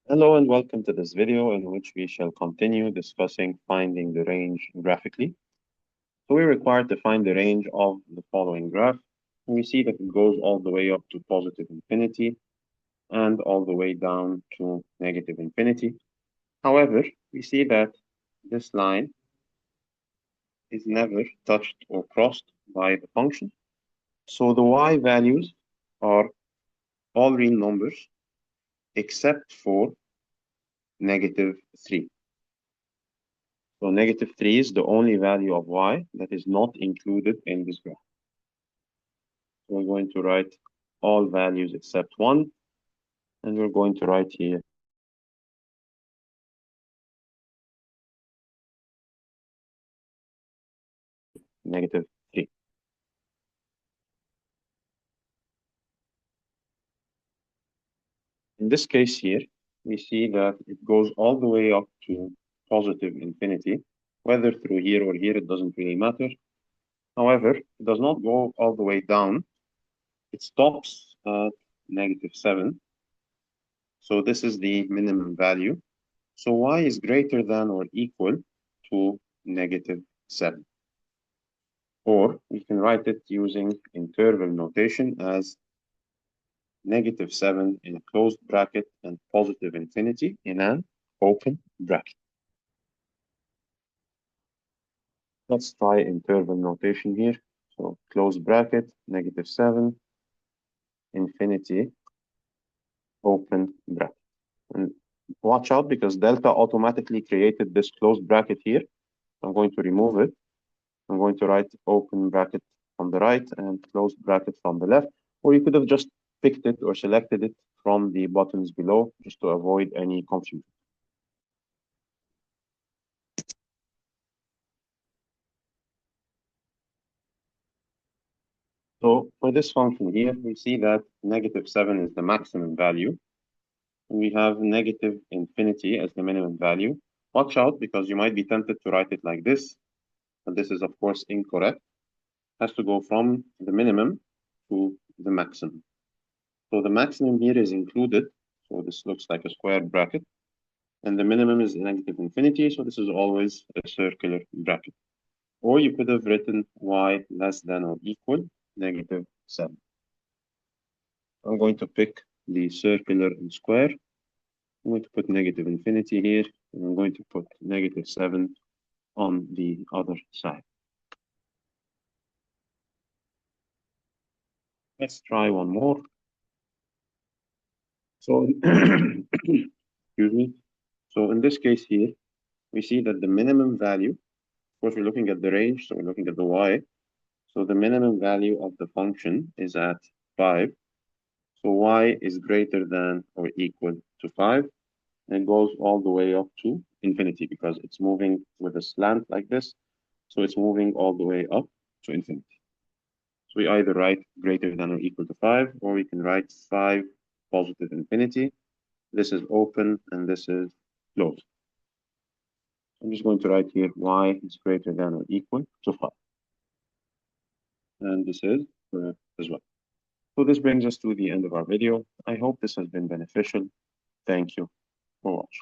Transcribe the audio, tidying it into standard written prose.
Hello and welcome to this video in which we shall continue discussing finding the range graphically. So we're required to find the range of the following graph. And we see that it goes all the way up to positive infinity and all the way down to negative infinity. However, we see that this line is never touched or crossed by the function. So the y values are all real numbers except for negative 3. So negative 3 is the only value of y that is not included in this graph. So we're going to write all values except 1, and we're going to write here negative 3. In this case here, we see that it goes all the way up to positive infinity. Whether through here or here, it doesn't really matter. However, it does not go all the way down. It stops at negative 7. So this is the minimum value. So y is greater than or equal to negative 7. Or we can write it using interval notation as negative 7 in a closed bracket and positive infinity in an open bracket. Let's try interval notation here. So closed bracket, negative 7, infinity, open bracket. And watch out because delta automatically created this closed bracket here. I'm going to remove it. I'm going to write open bracket from the right and closed bracket from the left. Or you could have just picked it or selected it from the buttons below just to avoid any confusion. So for this function here, we see that negative 7 is the maximum value. We have negative infinity as the minimum value. Watch out because you might be tempted to write it like this. And this is, of course, incorrect. It has to go from the minimum to the maximum. So the maximum here is included. So this looks like a square bracket. And the minimum is negative infinity. So this is always a circular bracket. Or you could have written y less than or equal negative 7. I'm going to pick the circular and square. I'm going to put negative infinity here, and I'm going to put negative 7 on the other side. Let's try one more. So, excuse me. So in this case here, we see that the minimum value, of course, we're looking at the range, so we're looking at the y. So the minimum value of the function is at 5. So y is greater than or equal to 5. And it goes all the way up to infinity because it's moving with a slant like this. So it's moving all the way up to infinity. So we either write greater than or equal to 5, or we can write 5 positive infinity. This is open and this is closed. I'm just going to write here y is greater than or equal to 5. And this is correct as well. So this brings us to the end of our video. I hope this has been beneficial. Thank you for watching.